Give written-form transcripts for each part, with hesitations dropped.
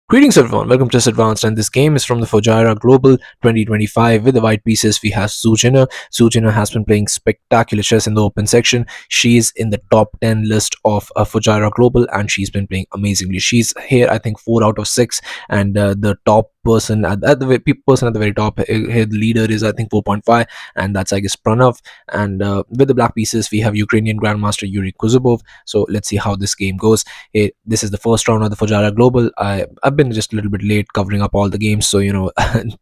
Greetings everyone, welcome to Chess Advanced, and this game is from the Fujairah Global 2025. With the white pieces, we have Zhu Jiner. Zhu Jiner has been playing spectacular chess in the open section. She's in the top 10 list of Fujairah Global, and she's been playing amazingly. She's here, I think, 4 out of 6, and the top person at the person at the very top here, the leader is, I think, 4.5, and that's, I guess, Pranav. And with the black pieces, we have Ukrainian Grandmaster Yuriy Kuzubov. So let's see how this game goes. This is the first round of the Fujairah Global. I've been just a little bit late covering up all the games, so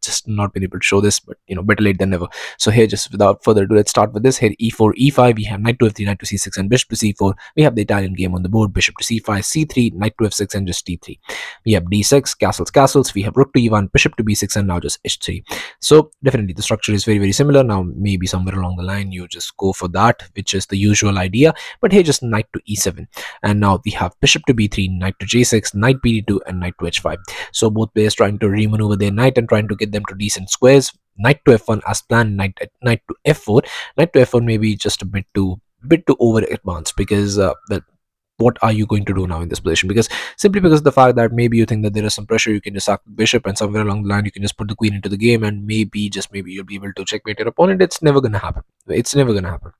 just not been able to show this, but better late than never. So here, just without further ado, let's start with this. Here, e4, e5. We have knight to f3, knight to c6, and bishop to c4. We have the Italian game on the board: bishop to c5, c3, knight to f6, and just d3. We have d6, castles, castles. We have rook to e1, bishop to b6, and now just h3. So definitely the structure is very, very similar. Now maybe somewhere along the line you just go for that, which is the usual idea. But here, just knight to e7. And now we have bishop to b3, knight to j6, knight bd2, and knight to h5. So both players trying to remaneuver their knight and trying to get them to decent squares. Knight to f1 as planned, knight to f4. Knight to f4 maybe just a bit too over advanced, because what are you going to do now in this position? Because simply because of the fact that maybe you think that there is some pressure, you can just sack the bishop, and somewhere along the line you can just put the queen into the game, and maybe, just maybe, you'll be able to checkmate your opponent. It's never gonna happen. It's never gonna happen.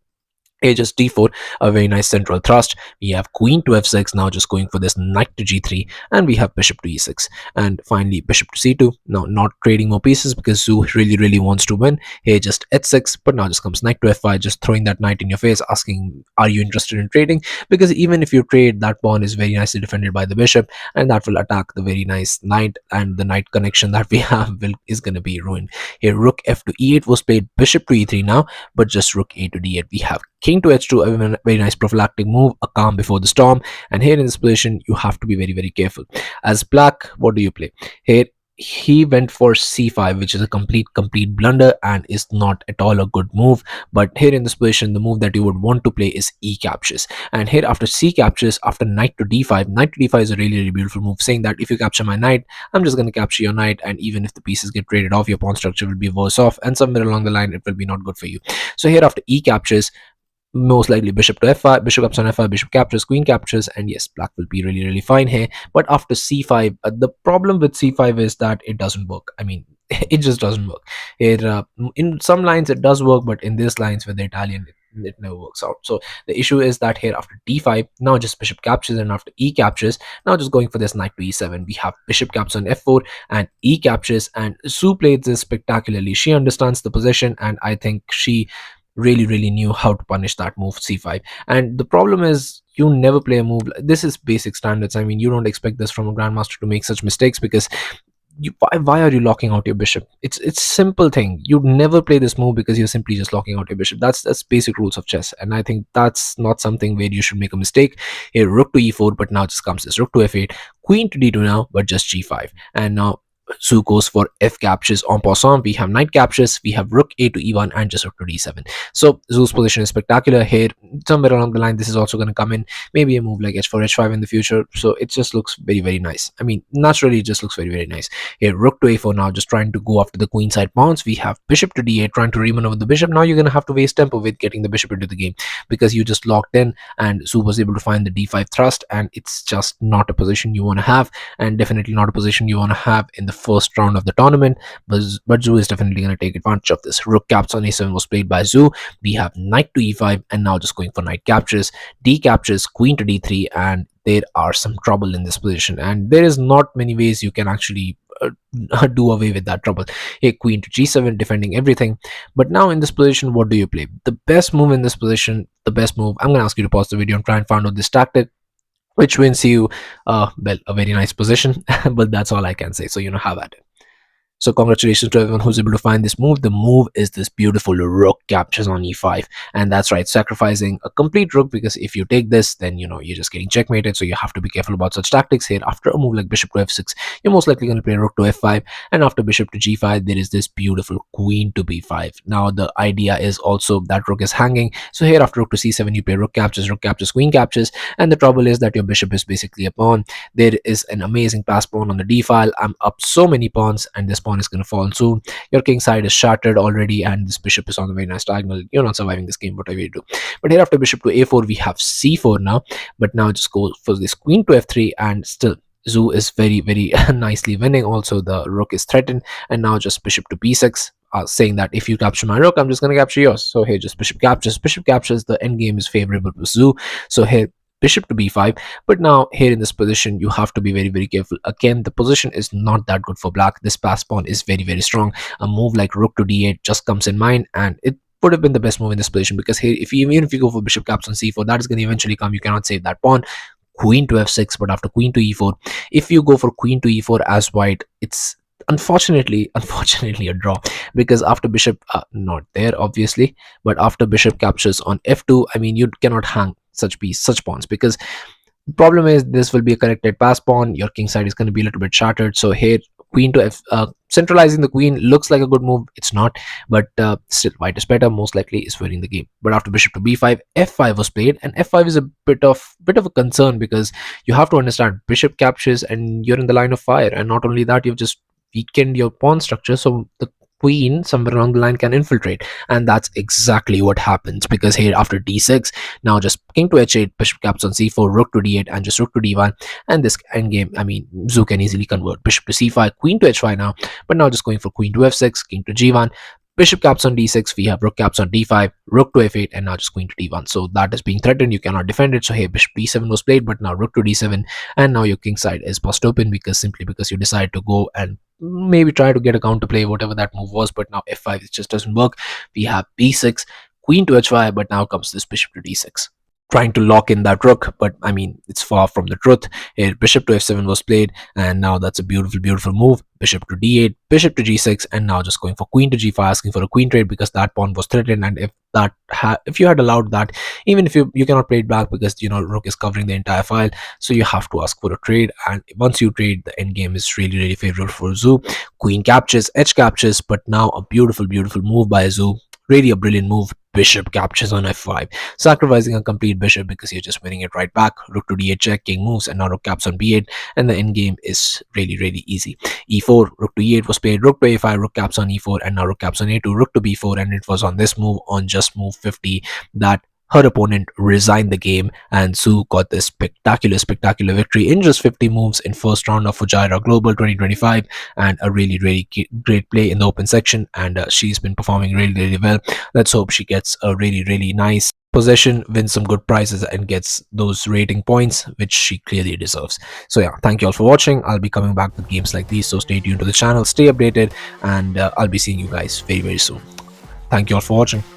Just d4, a very nice central thrust. We have queen to f6, now just going for this knight to g3, and we have bishop to e6, and finally bishop to c2. Now not trading more pieces because Zhu really wants to win. Here just h6, but now just comes knight to f5, just throwing that knight in your face, asking, are you interested in trading? Because even if you trade, that pawn is very nicely defended by the bishop, and that will attack the very nice knight, and the knight connection that we have is going to be ruined. Here rook f to e8 was played, bishop to e3 now, but just rook a to d8. We have king to h2, a very nice prophylactic move, a calm before the storm. And here in this position, you have to be very careful. As black, what do you play? Here, he went for c5, which is a complete blunder and is not at all a good move. But here in this position, the move that you would want to play is e captures. And here after c captures, after knight to d5, knight to d5 is a really beautiful move, saying that if you capture my knight, I'm just going to capture your knight, and even if the pieces get traded off, your pawn structure will be worse off, and somewhere along the line it will be not good for you. So here after e captures, most likely bishop to f5, bishop comes on f5, bishop captures, queen captures, and yes, black will be really fine here. But after c5, the problem with c5 is that it doesn't work. I mean, it just doesn't work. In some lines it does work, but in these lines with the Italian, it never works out. So the issue is that here after d5, now just bishop captures, and after e captures, now just going for this knight to e7. We have bishop captures on f4 and e captures, and Zhu played this spectacularly. She understands the position, and I think she really knew how to punish that move c5. And the problem is, you never play a move. This is basic standards. I mean, you don't expect this from a grandmaster to make such mistakes, because why are you locking out your bishop? It's simple thing. You'd never play this move because you're simply just locking out your bishop. That's basic rules of chess, and I think that's not something where you should make a mistake. Here rook to e4, but now just comes this rook to f8, queen to d2 now, but just g5. And now Zhu goes for f captures en passant. We have knight captures, we have rook a to e1, and just rook to d7. So Zhu's position is spectacular here. Somewhere along the line, this is also going to come in. Maybe a move like h4, h5 in the future. So it just looks very nice. I mean, naturally, it just looks very nice. Here, rook to a4 now, just trying to go after the queen side pawns. We have bishop to d8, trying to remaneuver the bishop. Now you're going to have to waste tempo with getting the bishop into the game, because you just locked in, and Zhu was able to find the d5 thrust, and it's just not a position you want to have, and definitely not a position you want to have in the first round of the tournament. But Zhu is definitely going to take advantage of this. Rook captures on a7 was played by Zhu. We have knight to e5, and now just going for knight captures, d captures, queen to d3, and there are some trouble in this position, and there is not many ways you can actually do away with that trouble. Here queen to g7, defending everything. But now in this position, what do you play? The best move in this position, the best move, I'm going to ask you to pause the video and try and find out this tactic, which wins you well, a very nice position. But that's all I can say, so have at it. So congratulations to everyone who's able to find this move. The move is this beautiful rook captures on e5, and that's right, sacrificing a complete rook, because if you take this, then you're just getting checkmated. So you have to be careful about such tactics. Here after a move like bishop to f6, you're most likely going to play rook to f5, and after bishop to g5, there is this beautiful queen to b5. Now the idea is also that rook is hanging, so here after rook to c7, you play rook captures, queen captures, and the trouble is that your bishop is basically a pawn. There is an amazing pass pawn on the d file. I'm up so many pawns, and this pawn is going to fall soon. Your king side is shattered already, and this bishop is on the very nice diagonal. You're not surviving this game, whatever you do. But here after bishop to a4, we have c4 now, but now just go for this queen to f3, and still Zhu is very nicely winning. Also, the rook is threatened, and now just bishop to b6, saying that if you capture my rook, I'm just going to capture yours. So here, just bishop captures. Bishop captures. The endgame is favorable to Zhu. So here, bishop to b5. But now here in this position, you have to be very careful. Again, the position is not that good for black. This pass pawn is very strong. A move like rook to d8 just comes in mind, and it would have been the best move in this position, because here, if you, even if you go for bishop caps on c4, that is going to eventually come. You cannot save that pawn. Queen to f6, but after queen to e4, if you go for queen to e4 as white, it's unfortunately a draw, because after bishop, not there obviously, but after bishop captures on f2, I mean, you cannot hang such pawns, because the problem is this will be a connected pass pawn. Your king side is going to be a little bit shattered. So here, queen to f, centralizing the queen looks like a good move. It's not, but still, white is better. Most likely is winning the game. But after bishop to b5, f5 was played, and f5 is a bit of a concern, because you have to understand bishop captures, and you're in the line of fire. And not only that, you've just weakened your pawn structure, so the queen somewhere along the line can infiltrate, and that's exactly what happens, because here after d6, now just king to h8, bishop caps on c4, rook to d8, and just rook to d1, and this endgame, I mean, Zhu can easily convert. Bishop to c5, queen to h5 now, but now just going for queen to f6, king to g1, bishop caps on d6, we have rook caps on d5, rook to f8, and now just queen to d1. So that is being threatened, you cannot defend it. So here bishop d7 was played, but now rook to d7, and now your king side is bust open, because simply because you decide to go and maybe try to get a counter play, whatever that move was. But now f5, it just doesn't work. We have b6, queen to h5, but now comes this bishop to d6, trying to lock in that rook, but I mean, it's far from the truth. Here bishop to f7 was played, and now that's a beautiful move. Bishop to d8, bishop to g6, and now just going for queen to g5, asking for a queen trade, because that pawn was threatened. And if you had allowed that, even if you cannot play it back, because rook is covering the entire file, so you have to ask for a trade. And once you trade, the end game is really favorable for Zhu. Queen captures, edge captures, but now a beautiful move by Zhu. Really a brilliant move. Bishop captures on f5, sacrificing a complete bishop, because you're just winning it right back. Rook to d8 check, king moves, and now rook caps on b8, and the end game is really easy. e4, rook to e8 was played, rook to a5, rook caps on e4, and now rook caps on a2, rook to b4, and it was on this move, on just move 50, that her opponent resigned the game, and Zhu got this spectacular victory in just 50 moves in first round of Fujairah Global 2025, and a really great play in the open section, and she's been performing really well. Let's hope she gets a really nice possession, wins some good prizes, and gets those rating points, which she clearly deserves. So yeah, thank you all for watching. I'll be coming back with games like these, so stay tuned to the channel, stay updated, and I'll be seeing you guys very soon. Thank you all for watching.